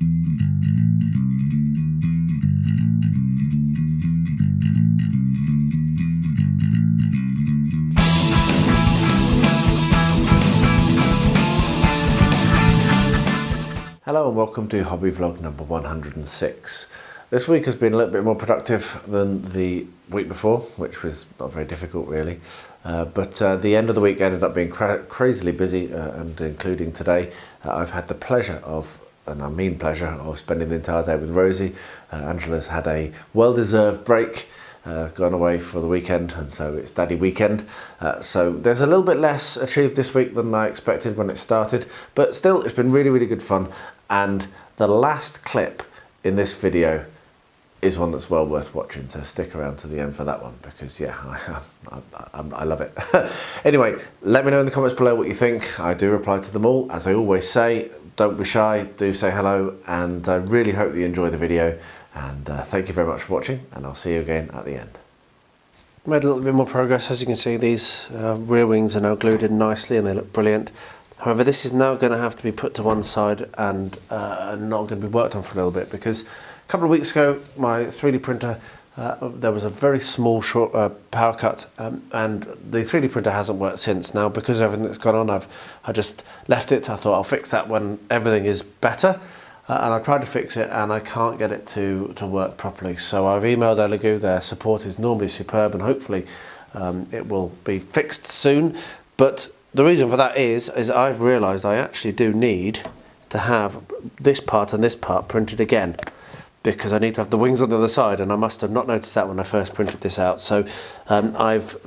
Hello and welcome to Hobby Vlog number 106. This week has been a little bit more productive than the week before, which was not very difficult really. But the end of the week ended up being crazily busy, and including today, I've had the pleasure of, and I mean pleasure, of spending the entire day with Rosie. Angela's had a well-deserved break, gone away for the weekend, and so it's daddy weekend. So there's a little bit less achieved this week than I expected when it started, but still it's been really good fun. And the last clip in this video is one that's well worth watching, so stick around to the end for that one, because yeah, I love it. Anyway, let me know in the comments below what you think. I do reply to them all. As I always say, don't be shy, do say hello, and I really hope that you enjoy the video. And thank you very much for watching, and I'll see you again at the end. Made a little bit more progress. As you can see, these rear wings are now glued in nicely and they look brilliant. However, this is now going to have to be put to one side and not going to be worked on for a little bit, because a couple of weeks ago my 3D printer, there was a very small short power cut, and the 3D printer hasn't worked since. Now, because of everything that's gone on, I just left it. I thought I'll fix that when everything is better. And I tried to fix it and I can't get it to work properly. So I've emailed Elegoo. Their support is normally superb, and hopefully it will be fixed soon. But the reason for that is I've realised I actually do need to have this part and this part printed again, because I need to have the wings on the other side, and I must have not noticed that when I first printed this out. So I've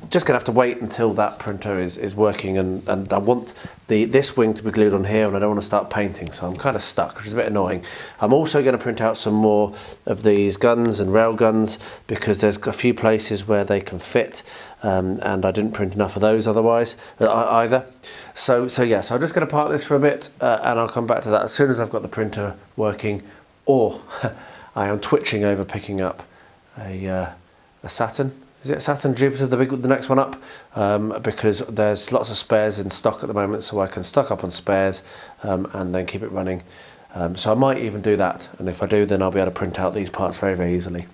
just going to have to wait until that printer is working, and I want this wing to be glued on here, and I don't want to start painting, so I'm kind of stuck, which is a bit annoying. I'm also going to print out some more of these guns and rail guns, because there's a few places where they can fit, and I didn't print enough of those otherwise either. So yeah, so I'm just going to park this for a bit, and I'll come back to that as soon as I've got the printer working, or I am twitching over picking up a Saturn. Is it Saturn Jupiter, the next one up? Because there's lots of spares in stock at the moment, so I can stock up on spares and then keep it running. So I might even do that, and if I do, then I'll be able to print out these parts very easily.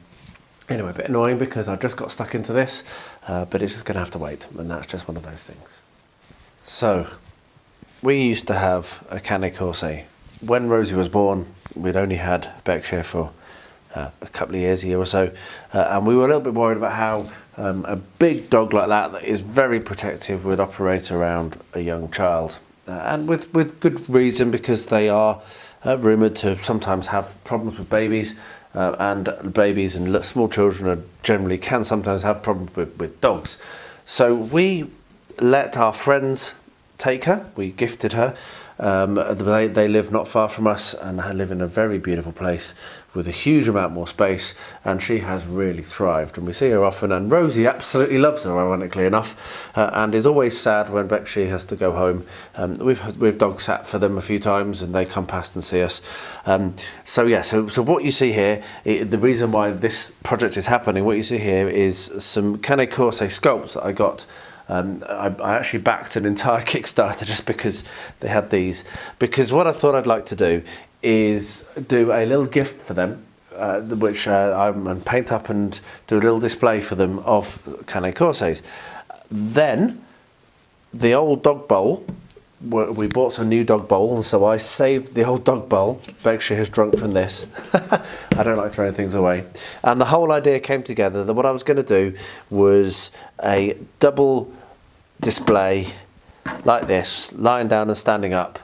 Anyway, a bit annoying because I just got stuck into this, but it's just going to have to wait, and that's just one of those things. So, we used to have a Cane Corse. When Rosie was born, we'd only had Bekci for a couple of years, a year or so, and we were a little bit worried about how a big dog like that is very protective would operate around a young child, and with good reason, because they are rumoured to sometimes have problems with babies, and babies and small children generally can sometimes have problems with dogs. So we let our friends take her, we gifted her. They live not far from us, and I live in a very beautiful place with a huge amount more space, and she has really thrived, and we see her often, and Rosie absolutely loves her, ironically enough, and is always sad when Bekci has to go home. We've dog sat for them a few times, and they come past and see us. So yeah, so what you see here, the reason why this project is happening, what you see here is some Cane Corse sculpts that I got. I actually backed an entire Kickstarter just because they had these, because what I thought I'd like to do is do a little gift for them, which I'm paint up and do a little display for them of Cane Corses. Then the old dog bowl, we bought some new dog bowl, and so I saved the old dog bowl. Bekci has drunk from this. I don't like throwing things away. And the whole idea came together that what I was going to do was a double display like this, lying down and standing up.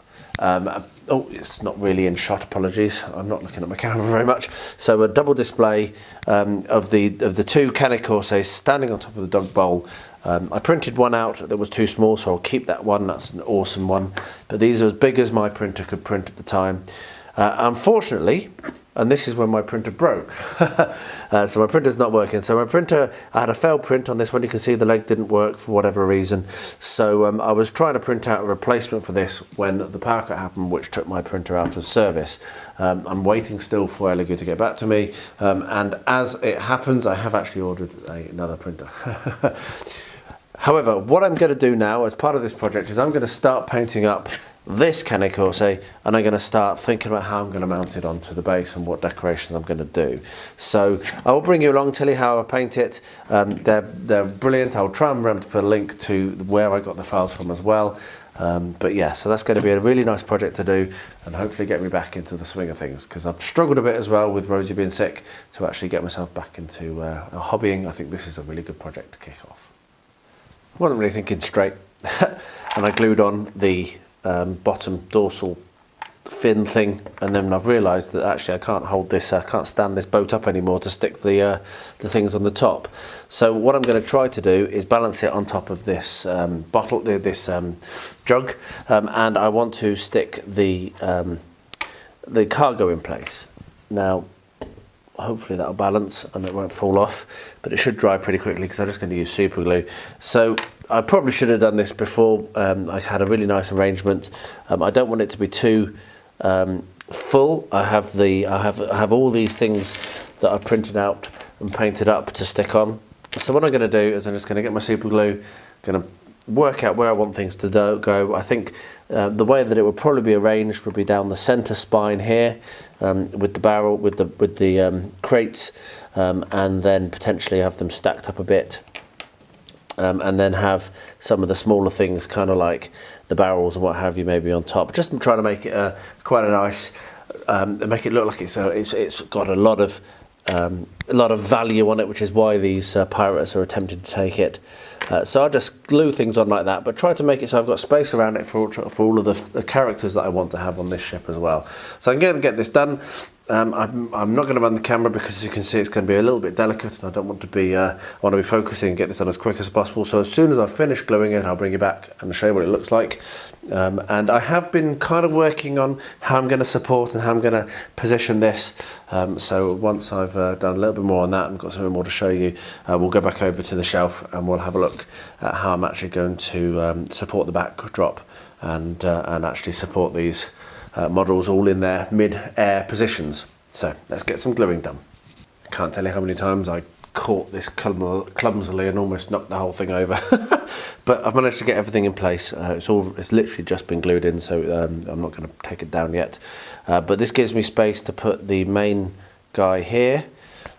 Oh, it's not really in shot, apologies. I'm not looking at my camera very much. So a double display of the two Cane Corses standing on top of the dog bowl. I printed one out that was too small, so I'll keep that one. That's an awesome one. But these are as big as my printer could print at the time. Unfortunately, and this is when my printer broke. So my printer's not working. So my printer, I had a failed print on this one. You can see the leg didn't work for whatever reason. So I was trying to print out a replacement for this when the power cut happened, which took my printer out of service. I'm waiting still for Elegoo to get back to me. And as it happens, I have actually ordered another printer. However, what I'm going to do now as part of this project is I'm going to start painting up this Cane Corse, and I'm going to start thinking about how I'm going to mount it onto the base and what decorations I'm going to do. So I will bring you along, tell you how I paint it. They're brilliant. I'll try and remember to put a link to where I got the files from as well. But yeah, so that's going to be a really nice project to do and hopefully get me back into the swing of things, because I've struggled a bit as well with Rosie being sick to actually get myself back into hobbying. I think this is a really good project to kick off. I wasn't really thinking straight and I glued on the bottom dorsal fin thing, and then I've realised that actually I can't hold this, I can't stand this boat up anymore to stick the things on the top. So what I'm going to try to do is balance it on top of this bottle, this jug, and I want to stick the cargo in place. Now hopefully that'll balance and it won't fall off, but it should dry pretty quickly because I'm just going to use super glue. So I probably should have done this before. I had a really nice arrangement. I don't want it to be too full. I have all these things that I've printed out and painted up to stick on. So what I'm going to do is I'm just going to get my super glue, going to work out where I want things to go. I think the way that it would probably be arranged would be down the centre spine here, with the barrel, with the crates, and then potentially have them stacked up a bit. And then have some of the smaller things, kind of like the barrels and what have you, maybe on top. Just trying to make it quite a nice, make it look like it's got a lot of value on it, which is why these pirates are attempting to take it. So I'll just glue things on like that, but try to make it so I've got space around it for all of the characters that I want to have on this ship as well. So I'm going to get this done. I'm not going to run the camera because, as you can see, it's going to be a little bit delicate, and I don't want to be. I want to be focusing and get this done as quick as possible. So as soon as I finish gluing it, I'll bring you back and show you what it looks like. And I have been kind of working on how I'm going to support and how I'm going to position this. So once I've done a little bit more on that and got something more to show you, we'll go back over to the shelf and we'll have a look at how I'm actually going to support the backdrop and actually support these models all in their mid-air positions. So let's get some gluing done. I can't tell you how many times I caught this clumsily and almost knocked the whole thing over. But I've managed to get everything in place. It's literally just been glued in, so I'm not going to take it down yet. But this gives me space to put the main guy here,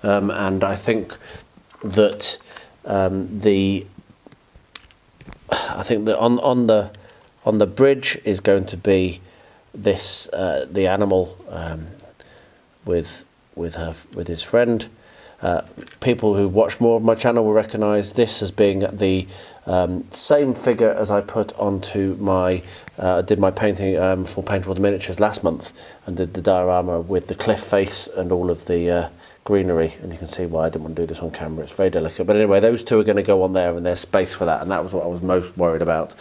and I think that on the bridge is going to be this the animal with his friend. People who watch more of my channel will recognise this as being the same figure as I put onto my did my painting for Paint All the Miniatures last month, and did the diorama with the cliff face and all of the greenery, and you can see why I didn't want to do this on camera. It's very delicate, but anyway, those two are going to go on there and there's space for that, and that was what I was most worried about.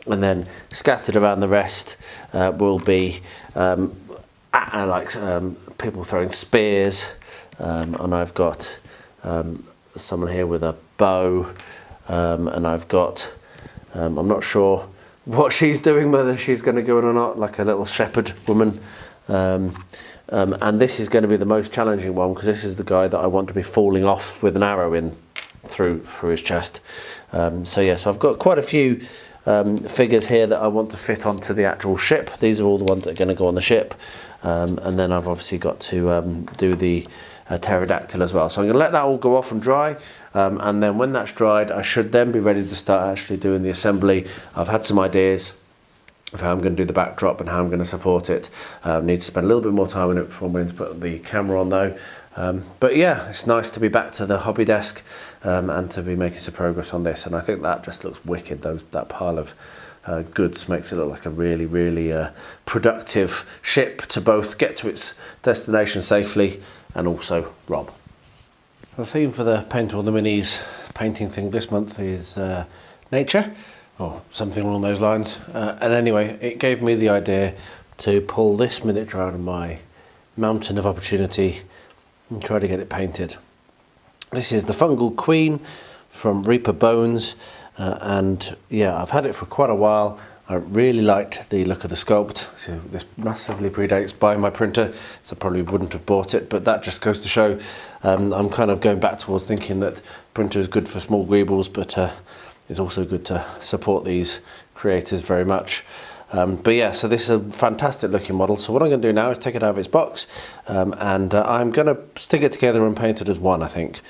And then scattered around the rest will be people throwing spears, and I've got someone here with a bow, and I've got I'm not sure what she's doing, whether she's going to go in or not, like a little shepherd woman. And this is going to be the most challenging one, because this is the guy that I want to be falling off with an arrow in through his chest. So yeah, so I've got quite a few figures here that I want to fit onto the actual ship. These are all the ones that are going to go on the ship, and then I've obviously got to do the pterodactyl as well. So I'm going to let that all go off and dry, and then when that's dried I should then be ready to start actually doing the assembly. I've had some ideas of how I'm going to do the backdrop and how I'm going to support it. Need to spend a little bit more time on it before I'm ready to put the camera on though. But yeah, it's nice to be back to the hobby desk and to be making some progress on this, and I think that just looks wicked. That pile of goods makes it look like a really, really productive ship to both get to its destination safely and also rob. The theme for the Paint All the Minis painting thing this month is nature, or something along those lines. And anyway, it gave me the idea to pull this miniature out of my mountain of opportunity and try to get it painted. This is the Fungal Queen from Reaper Bones, and yeah, I've had it for quite a while. I really liked the look of the sculpt. So this massively predates buying my printer, so I probably wouldn't have bought it, but that just goes to show I'm kind of going back towards thinking that printer is good for small greebles, but it's also good to support these creators very much. But yeah, so this is a fantastic looking model. So what I'm going to do now is take it out of its box, and I'm going to stick it together and paint it as one, I think.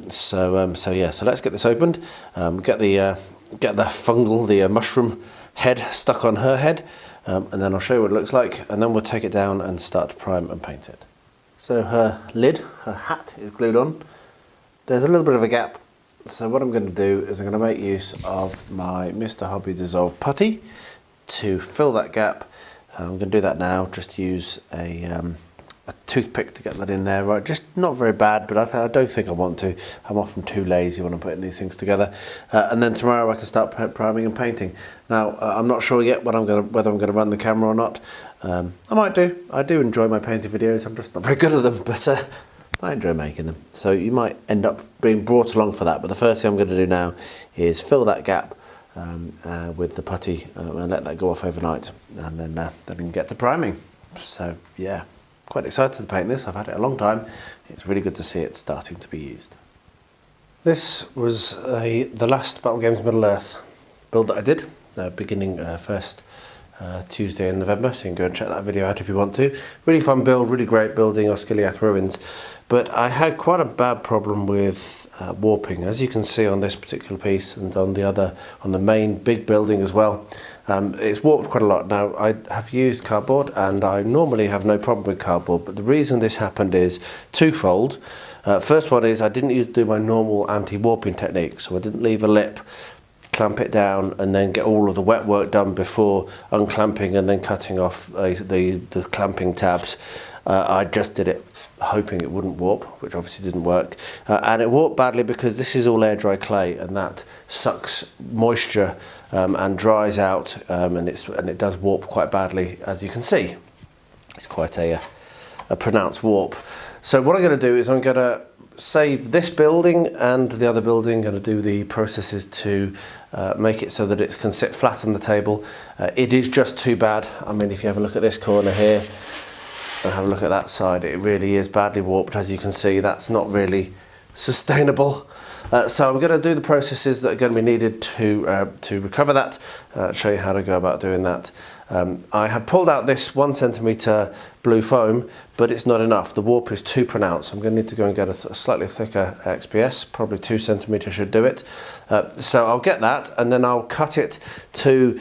So yeah, so let's get this opened. Get the fungal, the mushroom head stuck on her head, and then I'll show you what it looks like, and then we'll take it down and start to prime and paint it. So her lid, her hat is glued on. There's a little bit of a gap. So what I'm going to do is I'm going to make use of my Mr. Hobby Dissolve putty to fill that gap. I'm going to do that now. Just use a toothpick to get that in there. Right, just not very bad, but I don't think I want to. I'm often too lazy when I'm putting these things together. And then tomorrow I can start priming and painting. Now I'm not sure yet whether I'm going to run the camera or not. I might do. I do enjoy my painting videos. I'm just not very good at them, but I enjoy making them. So you might end up being brought along for that. But the first thing I'm going to do now is fill that gap with the putty and let that go off overnight, and then we can get to priming. So yeah, quite excited to paint this. I've had it a long time. It's really good to see it starting to be used. This was the last Battle Games Middle Earth build that I did, beginning first Tuesday in November, so you can go and check that video out if you want to. Really fun build, really great building ASoIAF ruins, but I had quite a bad problem with warping, as you can see on this particular piece and on the main big building as well. It's warped quite a lot. Now I have used cardboard and I normally have no problem with cardboard, but the reason this happened is twofold. First one is I didn't do my normal anti-warping technique, so I didn't leave a lip, clamp it down and then get all of the wet work done before unclamping and then cutting off the clamping tabs. I just did it hoping it wouldn't warp, which obviously didn't work, and it warped badly because this is all air dry clay and that sucks moisture and dries out, and it does warp quite badly, as you can see. It's quite a pronounced warp. So what I'm going to do is I'm going to save this building and the other building. Going to do the processes to make it so that it can sit flat on the table. It is just too bad. I mean, if you have a look at this corner here and have a look at that side, it really is badly warped. As you can see, that's not really sustainable. So I'm going to do the processes that are going to be needed to recover that, show you how to go about doing that. I have pulled out this 1 centimetre blue foam, but it's not enough. The warp is too pronounced. I'm going to need to go and get a slightly thicker XPS, probably 2 centimetres should do it. So I'll get that and then I'll cut it to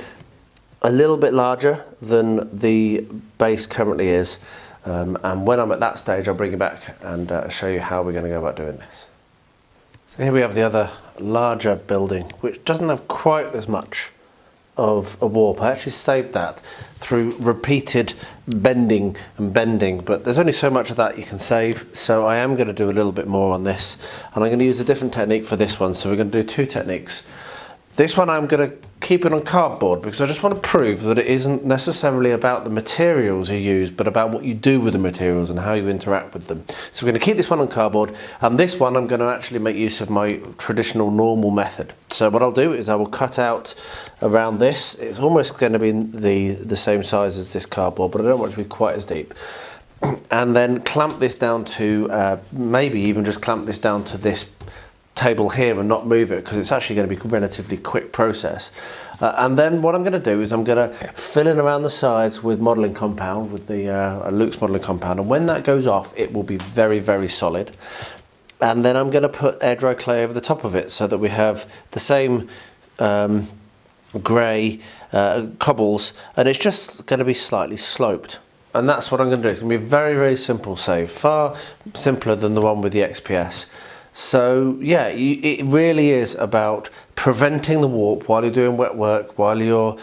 a little bit larger than the base currently is. And when I'm at that stage, I'll bring it back and show you how we're going to go about doing this. So here we have the other larger building, which doesn't have quite as much of a warp. I actually saved that through repeated bending and bending, but there's only so much of that you can save, so I am going to do a little bit more on this, and I'm going to use a different technique for this one. So we're going to do 2 techniques. This one I'm going to keep it on cardboard because I just want to prove that it isn't necessarily about the materials you use, but about what you do with the materials and how you interact with them. So we're going to keep this one on cardboard, and this one I'm going to actually make use of my traditional normal method. So what I'll do is I will cut out around this. It's almost going to be the same size as this cardboard, but I don't want it to be quite as deep. And then clamp this down to, maybe even just clamp this down to this table here and not move it, because it's actually going to be a relatively quick process. And then what I'm going to do is I'm going to fill in around the sides with modelling compound, with the Luke's modelling compound, and when that goes off it will be very, very solid. And then I'm going to put air dry clay over the top of it so that we have the same grey cobbles, and it's just going to be slightly sloped. And that's what I'm going to do. It's going to be a very, very simple save, far simpler than the one with the XPS. So yeah, it really is about preventing the warp while you're doing wet work, while you're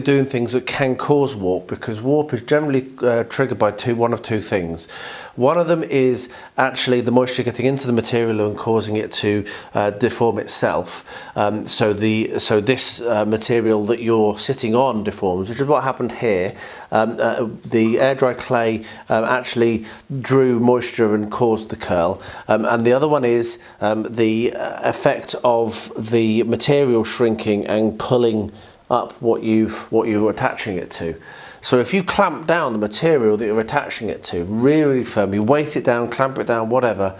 doing things that can cause warp, because warp is generally triggered by one of two things. One of them is actually the moisture getting into the material and causing it to deform itself. So this material that you're sitting on deforms, which is what happened here. The air dry clay actually drew moisture and caused the curl. And the other one is the effect of the material shrinking and pulling up what you're attaching it to. So if you clamp down the material that you're attaching it to really, really firm, you weight it down, clamp it down, whatever,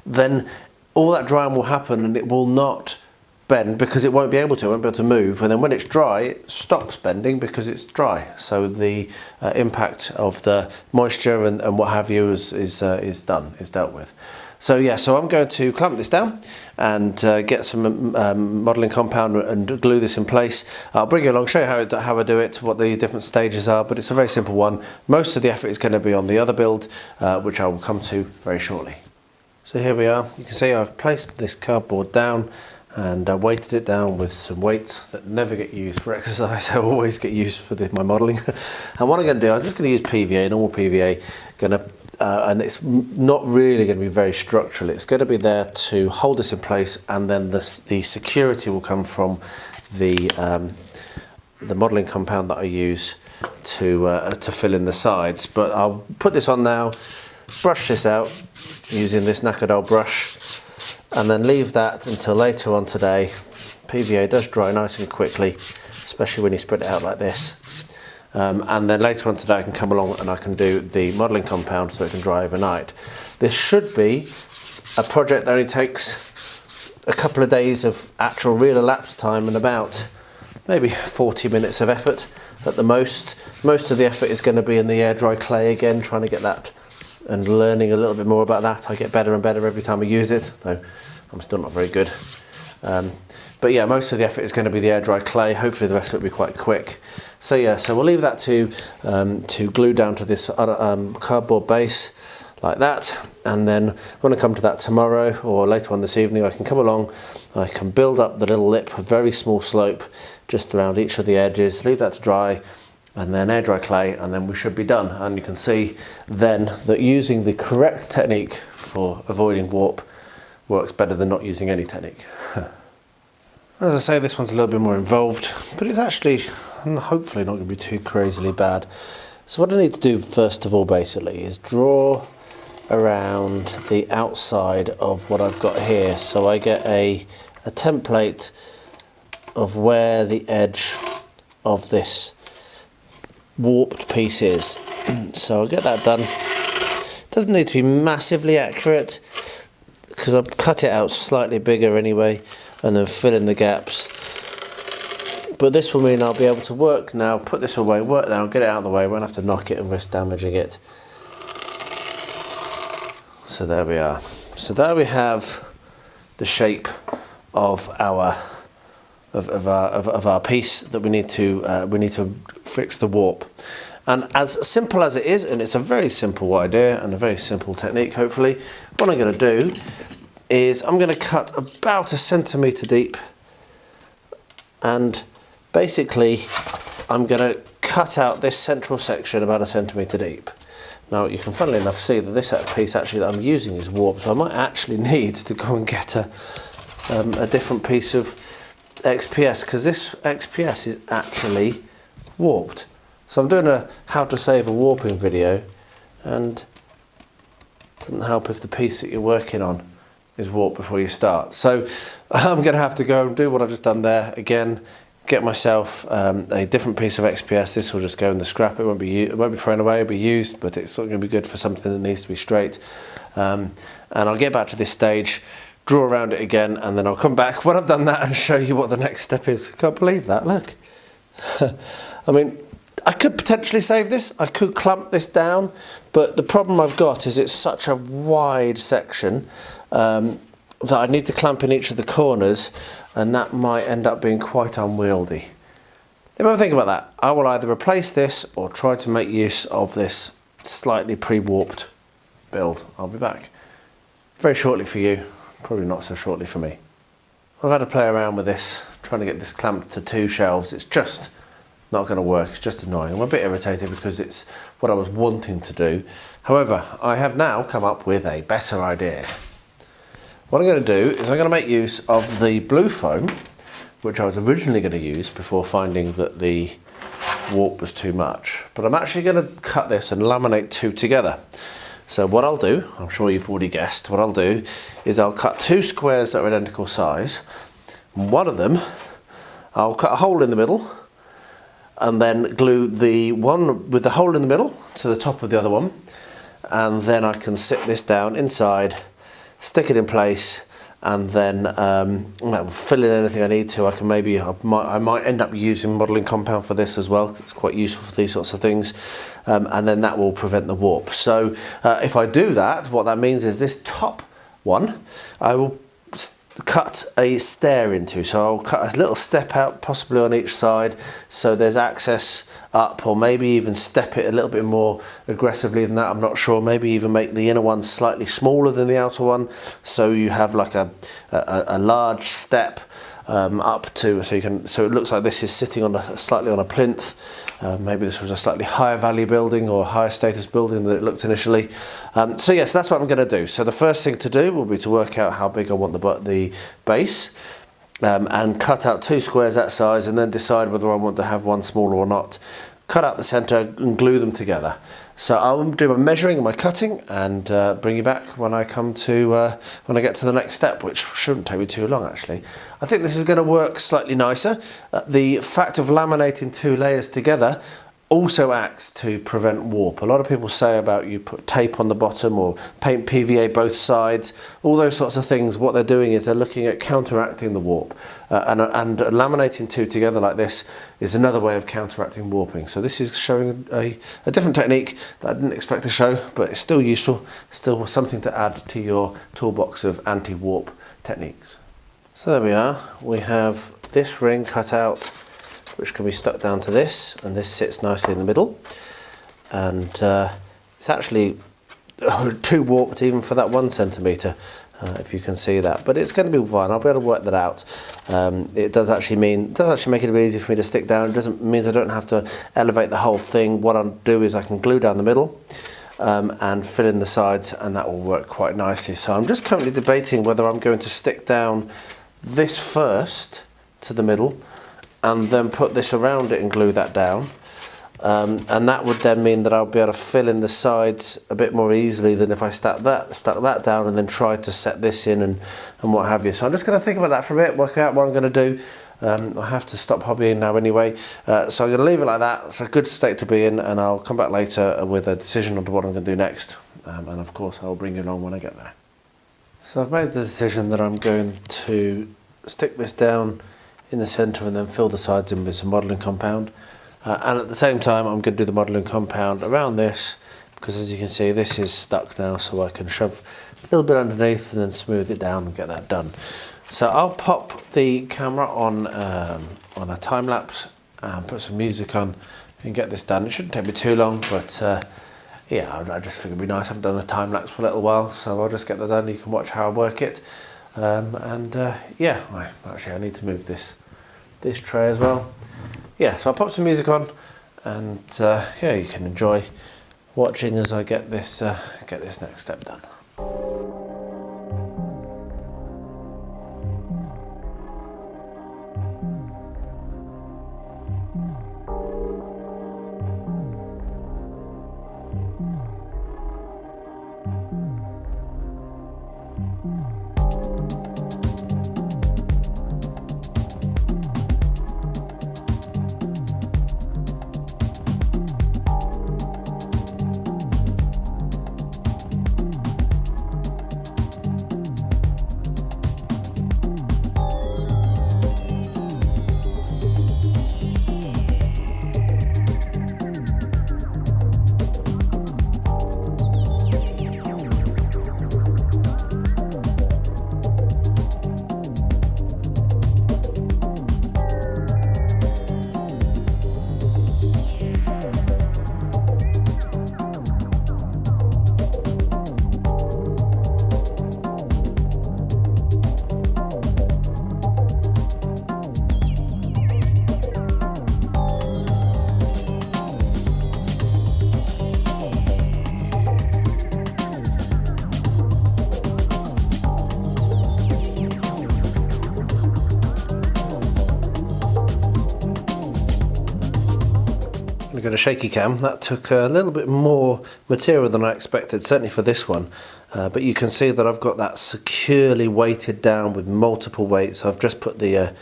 then all that drying will happen and it will not bend because it won't be able to move, and then when it's dry it stops bending because it's dry, so the impact of the moisture and what have you is dealt with. So yeah, so I'm going to clamp this down and get some modelling compound and glue this in place. I'll bring you along, show you how I do it, what the different stages are, but it's a very simple one. Most of the effort is going to be on the other build, which I will come to very shortly. So here we are. You can see I've placed this cardboard down and I weighted it down with some weights that never get used for exercise. I always get used for my modelling. And what I'm going to do, I'm just going to use PVA, normal PVA, and it's not really going to be very structural. It's going to be there to hold this in place, and then the security will come from the modelling compound that I use to fill in the sides. But I'll put this on now, brush this out using this knackered old brush, and then leave that until later on today. PVA does dry nice and quickly, especially when you spread it out like this. And then later on today I can come along and I can do the modelling compound so it can dry overnight. This should be a project that only takes a couple of days of actual real elapsed time and about maybe 40 minutes of effort at the most. Most of the effort is going to be in the air dry clay again, trying to get that and learning a little bit more about that. I get better and better every time I use it, though I'm still not very good. But yeah, most of the effort is going to be the air dry clay. Hopefully the rest of it will be quite quick. So yeah, so we'll leave that to glue down to this cardboard base like that, and then when I come to that tomorrow or later on this evening, I can come along, I can build up the little lip, a very small slope just around each of the edges, leave that to dry, and then air dry clay, and then we should be done. And you can see then that using the correct technique for avoiding warp works better than not using any technique. As I say, this one's a little bit more involved, but it's actually hopefully not going to be too crazily bad. So what I need to do first of all basically is draw around the outside of what I've got here, so I get a template of where the edge of this warped piece is. So I'll get that done. Doesn't need to be massively accurate because I'll cut it out slightly bigger anyway and then fill in the gaps. But this will mean I'll be able to work now, put this away, work now, get it out of the way, won't have to knock it and risk damaging it. So there we are. So there we have the shape of our piece that we need to fix the warp. And as simple as it is, and it's a very simple idea and a very simple technique hopefully, what I'm going to do is I'm going to cut about 1 centimetre deep, and basically I'm going to cut out this central section about 1 centimetre deep. Now you can funnily enough see that this piece actually that I'm using is warped, so I might actually need to go and get a different piece of XPS, because this XPS is actually warped. So I'm doing a how to save a warping video, and it doesn't help if the piece that you're working on is warped before you start. So I'm going to have to go and do what I've just done there again, get myself a different piece of XPS. This will just go in the scrap. It won't be thrown away, it'll be used, but it's not going to be good for something that needs to be straight. And I'll get back to this stage, draw around it again, and then I'll come back when I've done that and show you what the next step is. Can't believe that, look. I mean, I could potentially save this, I could clamp this down, but the problem I've got is it's such a wide section that I need to clamp in each of the corners, and that might end up being quite unwieldy. If I think about that, I will either replace this or try to make use of this slightly pre-warped build. I'll be back very shortly for you, probably not so shortly for me. I've had to play around with this, trying to get this clamped to 2 shelves. It's just not going to work, it's just annoying. I'm a bit irritated because it's what I was wanting to do. However, I have now come up with a better idea. What I'm going to do is I'm going to make use of the blue foam, which I was originally going to use before finding that the warp was too much. But I'm actually going to cut this and laminate 2 together. So what I'll do, I'm sure you've already guessed, what I'll do is I'll cut 2 squares that are identical size. One of them, I'll cut a hole in the middle, and then glue the one with the hole in the middle to the top of the other one, and then I can sit this down inside, stick it in place, and then fill in anything I need to. I might end up using modelling compound for this as well, 'cause it's quite useful for these sorts of things, and then that will prevent the warp. So if I do that, what that means is this top one I will cut a stair into. So I'll cut a little step out, possibly on each side, so there's access up, or maybe even step it a little bit more aggressively than that, I'm not sure. Maybe even make the inner one slightly smaller than the outer one, so you have like a large step up to, so it looks like this is sitting on slightly on a plinth. Maybe this was a slightly higher value building or higher status building than it looked initially. So yes, that's what I'm going to do. So the first thing to do will be to work out how big I want the base, and cut out 2 squares that size, and then decide whether I want to have one smaller or not. Cut out the centre and glue them together. So I'll do my measuring and my cutting, and bring you back when I come to when I get to the next step, which shouldn't take me too long actually. I think this is going to work slightly nicer. The fact of laminating 2 layers together also acts to prevent warp. A lot of people say about you put tape on the bottom or paint PVA both sides, all those sorts of things. What they're doing is they're looking at counteracting the warp, and laminating 2 together like this is another way of counteracting warping. So this is showing a different technique that I didn't expect to show, but it's still useful, still something to add to your toolbox of anti-warp techniques. So there we are, we have this ring cut out, which can be stuck down to this, and this sits nicely in the middle, and it's actually too warped even for that 1 centimetre, if you can see that, but it's going to be fine. I'll be able to work that out. It does actually make it a bit easier for me to stick down. It doesn't mean I don't have to elevate the whole thing. What I'll do is I can glue down the middle and fill in the sides, and that will work quite nicely. So I'm just currently debating whether I'm going to stick down this first to the middle, and then put this around it and glue that down, and that would then mean that I'll be able to fill in the sides a bit more easily than if I stuck that down and then tried to set this in and what have you. So I'm just going to think about that for a bit, work out what I'm going to do. I have to stop hobbying now anyway, so I'm going to leave it like that. It's a good state to be in, and I'll come back later with a decision on what I'm going to do next, and of course I'll bring you along when I get there. So I've made the decision that I'm going to stick this down in the centre and then fill the sides in with some modelling compound, and at the same time I'm going to do the modelling compound around this, because as you can see this is stuck now, so I can shove a little bit underneath and then smooth it down and get that done. So I'll pop the camera on a time lapse and put some music on and get this done. It shouldn't take me too long, but yeah, I just figured it'd be nice. I haven't done a time lapse for a little while, so I'll just get that done. You can watch how I work it. Yeah, I need to move this tray as well. Yeah, so I'll pop some music on, and yeah, you can enjoy watching as I get this next step done. Got a shaky cam. That took a little bit more material than I expected, certainly for this one, but you can see that I've got that securely weighted down with multiple weights. I've just put the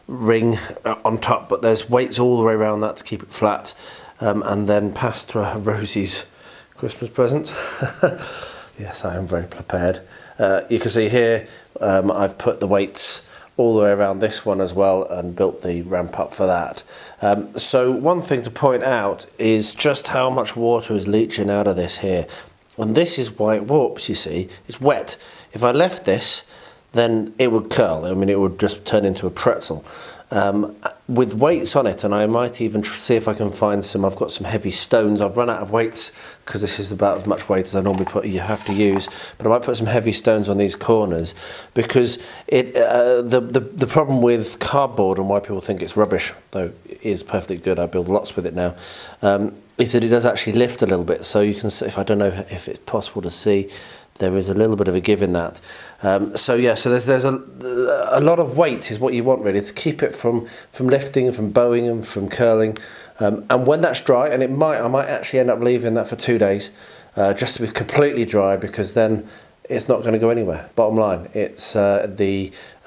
ring on top, but there's weights all the way around that to keep it flat, and then passed Rosie's Christmas present. Yes, I am very prepared. You can see here I've put the weights all the way around this one as well and built the ramp up for that. So one thing to point out is just how much water is leaching out of this here. And this is why it warps, you see. It's wet. If I left this, then it would curl. I mean, it would just turn into a pretzel. With weights on it, and I might even see if I can find some. I've got some heavy stones. I've run out of weights because this is about as much weight as I normally have to use, but I might put some heavy stones on these corners because the problem with cardboard and why people think it's rubbish, though it is perfectly good, I build lots with it now, is that it does actually lift a little bit. So you can see, if I don't know if it's possible to see, there is a little bit of a give in that. So yeah, so there's a lot of weight is what you want really to keep it from lifting, from bowing and from curling. And when that's dry, and I might actually end up leaving that for 2 days, just to be completely dry, because then it's not going to go anywhere. Bottom line, it's now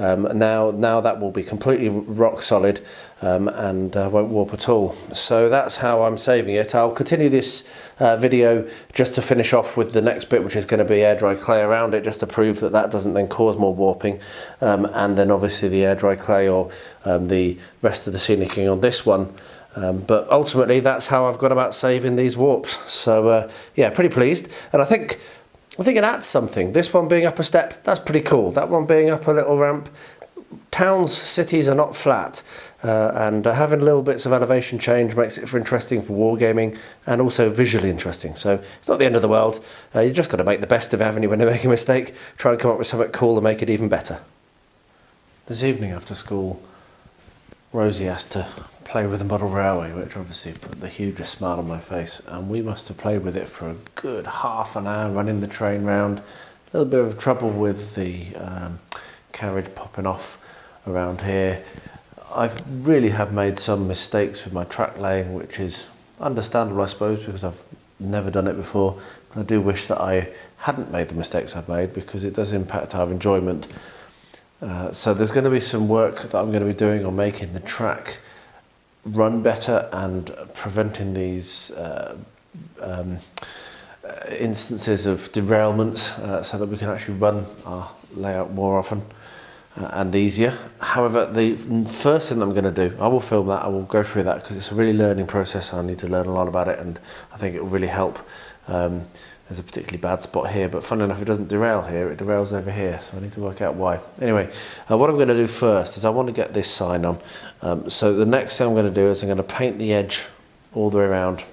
that will be completely rock solid and won't warp at all. So that's how I'm saving it. I'll continue this video just to finish off with the next bit, which is going to be air dry clay around it, just to prove that that doesn't then cause more warping. And then obviously the air dry clay or the rest of the scenicking on this one. But ultimately that's how I've gone about saving these warps. So yeah, pretty pleased. And I think it adds something. This one being up a step, that's pretty cool. That one being up a little ramp. Towns, cities are not flat, and having little bits of elevation change makes it interesting for wargaming and also visually interesting. So it's not the end of the world. You just got to make the best of it, haven't you, when you make a mistake? Try and come up with something cool and make it even better. This evening after school, Rosie asked to play with the model railway, which obviously put the hugest smile on my face, and we must have played with it for a good half an hour, running the train round. A little bit of trouble with the carriage popping off around here. I really have made some mistakes with my track laying, which is understandable I suppose, because I've never done it before. I do wish that I hadn't made the mistakes I've made, because it does impact our enjoyment. So there's going to be some work that I'm going to be doing on making the track run better and preventing these instances of derailments, so that we can actually run our layout more often and easier. However, the first thing that I'm going to do, I will film that, I will go through that, because it's a really learning process. I need to learn a lot about it, and I think it will really help. There's a particularly bad spot here, but funnily enough, it doesn't derail here, it derails over here, so I need to work out why. Anyway, what I'm going to do first is I want to get this sign on. So the next thing I'm going to do is I'm going to paint the edge all the way around.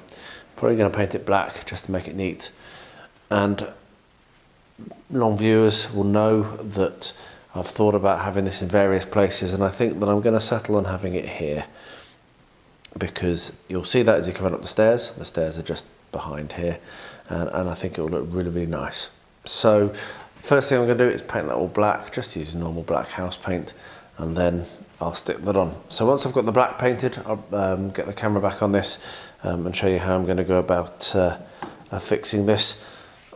Probably going to paint it black just to make it neat. And long viewers will know that I've thought about having this in various places, and I think that I'm going to settle on having it here, because you'll see that as you come up the stairs. The stairs are just behind here, and I think it will look really, really nice. So first thing I'm going to do is paint that all black, just using normal black house paint, and then I'll stick that on. So once I've got the black painted, I'll get the camera back on this and show you how I'm going to go about fixing this.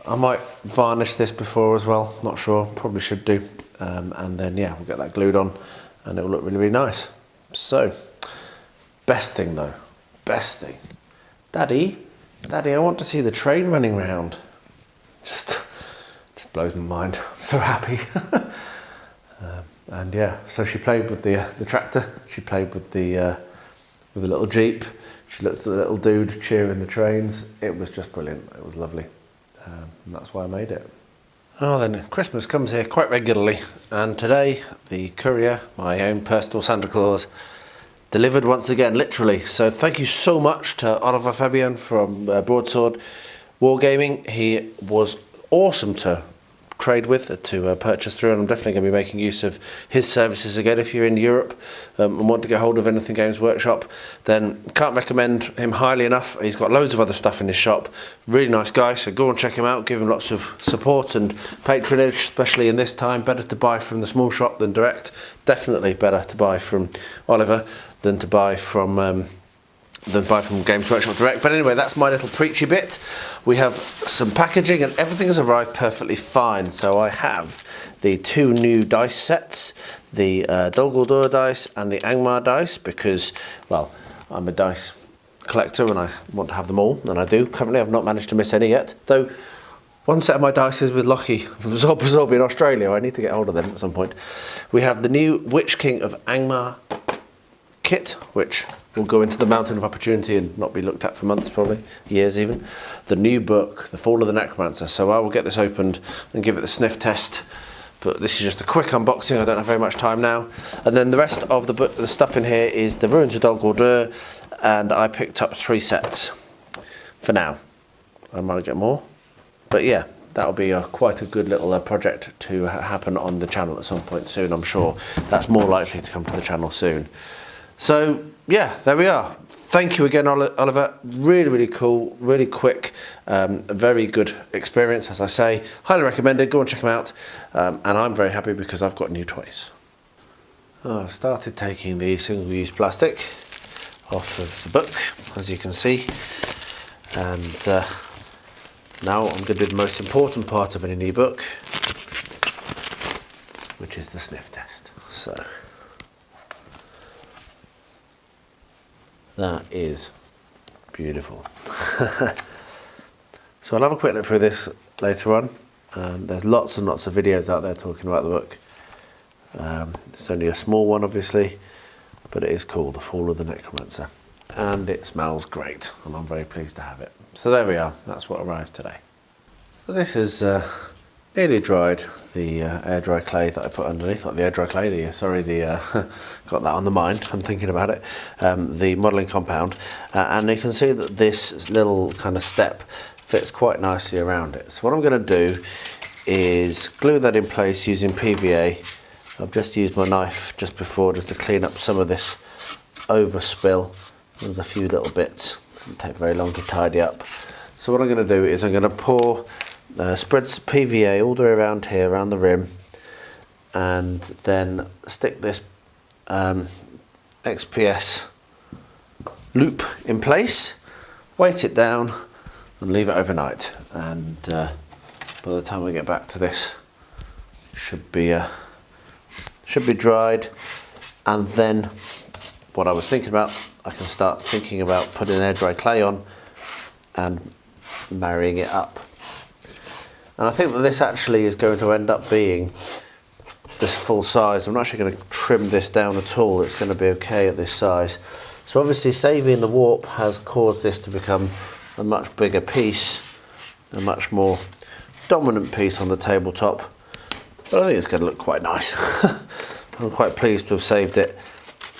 I might varnish this before as well, not sure, probably should do. And then yeah, we'll get that glued on and it will look really, really nice. So, best thing though, best thing. Daddy, I want to see the train running round. Just blows my mind. I'm so happy. And yeah, so she played with the tractor. She played with the little Jeep. She looked at the little dude cheering the trains. It was just brilliant. It was lovely. And that's why I made it. Oh, then Christmas comes here quite regularly, and today the courier, my own personal Santa Claus, delivered once again, literally. So thank you so much to Oliver Fabian from Broadsword Wargaming. He was awesome to trade with, to purchase through, and I'm definitely going to be making use of his services again. If you're in Europe and want to get hold of Anything Games Workshop, then can't recommend him highly enough. He's got loads of other stuff in his shop. Really nice guy, so go and check him out, give him lots of support and patronage, especially in this time. Better to buy from the small shop than direct. Definitely better to buy from Oliver than to buy from Games Workshop Direct. But anyway, that's my little preachy bit. We have some packaging and everything has arrived perfectly fine. So I have the 2 new dice sets, the Dol Guldur dice and the Angmar dice, because, well, I'm a dice collector and I want to have them all, and I do. Currently I've not managed to miss any yet, though One set of my dice is with Lockie from Zorb in Australia. I need to get hold of them at some point. We have the new Witch King of Angmar kit, which will go into the Mountain of Opportunity and not be looked at for months, probably years even. The new book, The Fall of the Necromancer. So I will get this opened and give it the sniff test. But this is just a quick unboxing. I don't have very much time now. And then the rest of the book, the stuff in here is the Ruins of Dol Guldur, and I picked up 3 sets for now. I might get more. But yeah, that'll be quite a good little project to happen on the channel at some point soon, I'm sure. That's more likely to come to the channel soon. So yeah, there we are. Thank you again, Oliver. Really, really cool, really quick, very good experience, as I say. Highly recommended. Go and check them out. And I'm very happy because I've got new toys. I've started taking the single-use plastic off of the book, as you can see. And now I'm going to do the most important part of any new book, which is the sniff test. So that is beautiful. So I'll have a quick look through this later on. There's lots and lots of videos out there talking about the book. It's only a small one, obviously, but it is called The Fall of the Necromancer. And it smells great, and I'm very pleased to have it. So there we are, that's what arrived today. So this is nearly dried, the air dry clay that I put underneath, not the air dry clay, got that on the mind, I'm thinking about it, the modelling compound. And you can see that this little kind of step fits quite nicely around it. So what I'm going to do is glue that in place using PVA. I've just used my knife just before just to clean up some of this overspill. There's a few little bits, doesn't take very long to tidy up. So what I'm going to do is I'm going to pour, spread some PVA all the way around here, around the rim, and then stick this XPS loop in place, weight it down and leave it overnight. And by the time we get back to this, should be dried. And then what I was thinking about, I can start thinking about putting air dry clay on and marrying it up. And I think that this actually is going to end up being this full size. I'm not actually going to trim this down at all. It's going to be okay at this size. So obviously saving the warp has caused this to become a much bigger piece, a much more dominant piece on the tabletop. But I think it's going to look quite nice. I'm quite pleased to have saved it.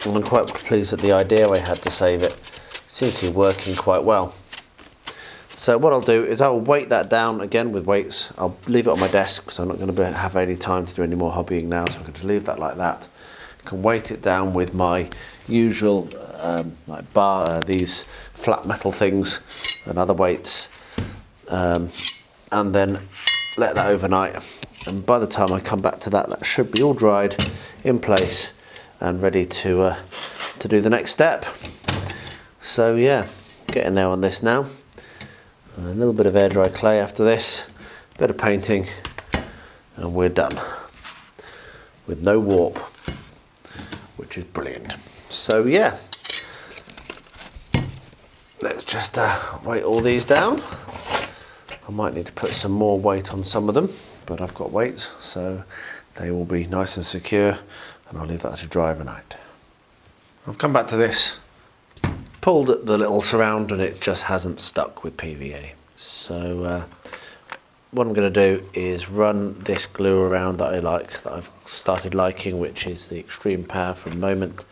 And I'm quite pleased at the idea I had to save it. Seems to be working quite well. So what I'll do is I'll weight that down again with weights. I'll leave it on my desk because I'm not going to have any time to do any more hobbying now, so I'm going to leave that like that. I can weight it down with my usual like these flat metal things and other weights, and then let that overnight. And by the time I come back to that, that should be all dried, in place, and ready to do the next step. So yeah, getting there on this now. A little bit of air dry clay after this, a bit of painting, and we're done with no warp, which is brilliant. So yeah, let's just weight all these down. I might need to put some more weight on some of them, but I've got weights, so they will be nice and secure, and I'll leave that to dry overnight. I've come back to this, pulled at the little surround, and it just hasn't stuck with PVA. So what I'm going to do is run this glue around that I like, that I've started liking, which is the Extreme Power from Moment.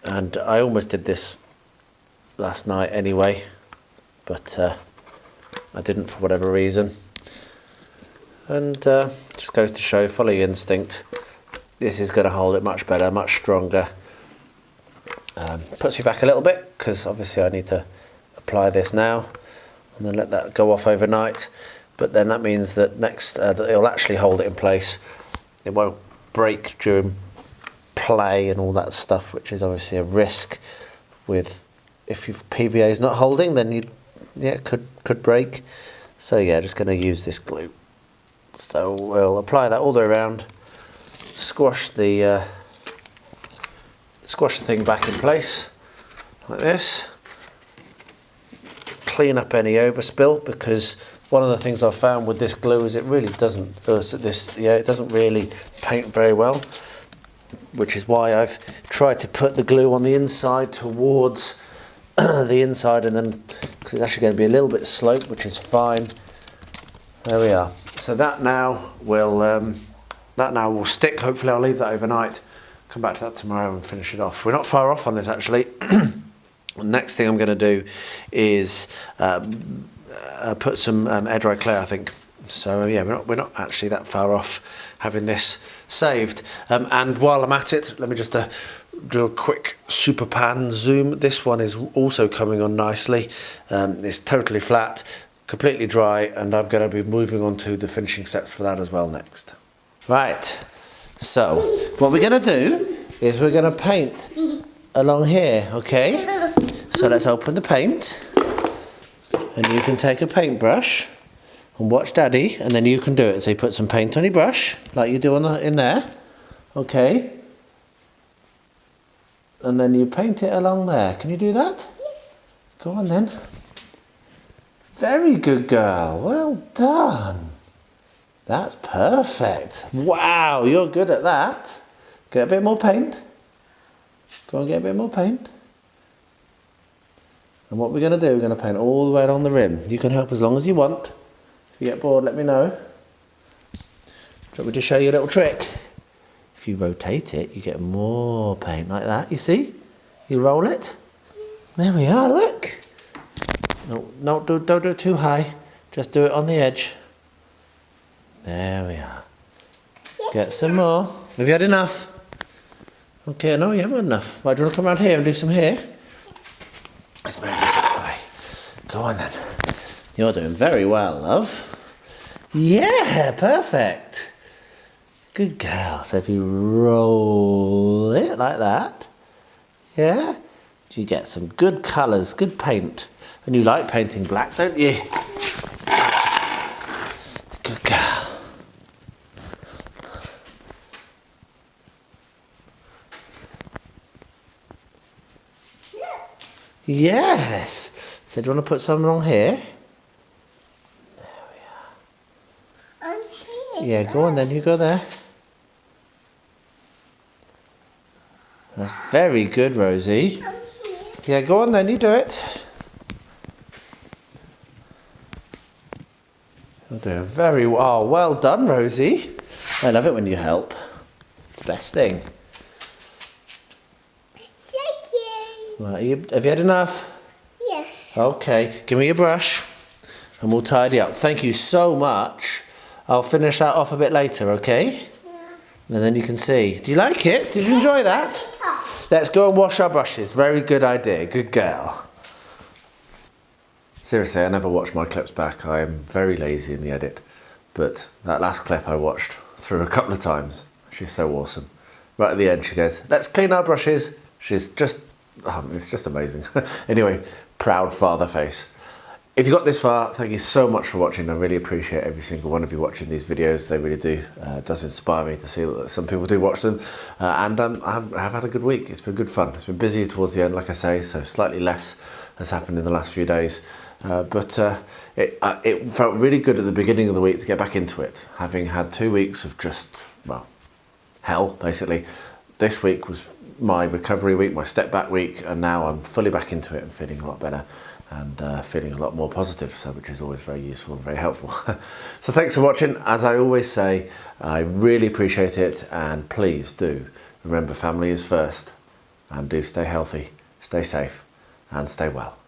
And I almost did this last night anyway, but I didn't for whatever reason. And just goes to show, follow your instinct. This is going to hold it much better, much stronger. Puts me back a little bit because obviously I need to apply this now and then let that go off overnight. But then that means that that it'll actually hold it in place. It won't break during play and all that stuff, which is obviously a risk. With if your PVA is not holding, then it could break. So yeah, just going to use this glue. So we'll apply that all the way around, squash the thing back in place like this. Clean up any overspill, because one of the things I've found with this glue is it really doesn't, it doesn't really paint very well, which is why I've tried to put the glue on the inside towards the inside, and then, because it's actually going to be a little bit sloped, which is fine. There we are. So that now will stick. Hopefully I'll leave that overnight, come back to that tomorrow and finish it off. We're not far off on this actually. The next thing I'm going to do is put some air dry clay, I think. So yeah, we're not actually that far off having this saved. And while I'm at it, let me just do a quick super pan zoom. This one is also coming on nicely. It's totally flat, completely dry, and I'm going to be moving on to the finishing steps for that as well next. Right, so what we're going to do is we're going to paint along here, okay? So let's open the paint, and you can take a paintbrush and watch Daddy, and then you can do it. So you put some paint on your brush, like you do in there, okay? And then you paint it along there. Can you do that? Go on then. Very good girl, well done. That's perfect. Wow, you're good at that. Get a bit more paint. Go and get a bit more paint. And what we're going to do, we're going to paint all the way along the rim. You can help as long as you want. If you get bored, let me know. Do you want me to show you a little trick? If you rotate it, you get more paint like that, you see? You roll it. There we are, look. No, don't do it too high. Just do it on the edge. There we are. Get some more. Have you had enough? Okay, no, you haven't had enough. Right, do you want to come around here and do some here? Let's move this out of the way. Go on then. You're doing very well, love. Yeah, perfect. Good girl. So if you roll it like that, yeah, you get some good colours, good paint. And you like painting black, don't you? Good girl. Yes. So do you want to put some along here? There we are. Yeah, go on then, you go there. That's very good, Rosie. Yeah, go on then, you do it. You're doing very well. Well done, Rosie. I love it when you help. It's the best thing. Thank you. Right, have you had enough? Yes. Okay, give me your brush and we'll tidy up. Thank you so much. I'll finish that off a bit later, okay? Yeah. And then you can see. Do you like it? Did you enjoy that? Let's go and wash our brushes. Very good idea. Good girl. Seriously, I never watch my clips back. I am very lazy in the edit. But that last clip I watched through a couple of times. She's so awesome. Right at the end she goes, let's clean our brushes. She's just, it's just amazing. Anyway, proud father face. If you got this far, thank you so much for watching. I really appreciate every single one of you watching these videos. They really do. It does inspire me to see that some people do watch them. And I have had a good week. It's been good fun. It's been busy towards the end, like I say, so slightly less has happened in the last few days. But it felt really good at the beginning of the week to get back into it, having had 2 weeks of just, well, hell, basically. This week was my recovery week, my step back week, and now I'm fully back into it and feeling a lot better and feeling a lot more positive, so which is always very useful and very helpful. So thanks for watching. As I always say, I really appreciate it, and please do remember family is first, and do stay healthy, stay safe, and stay well.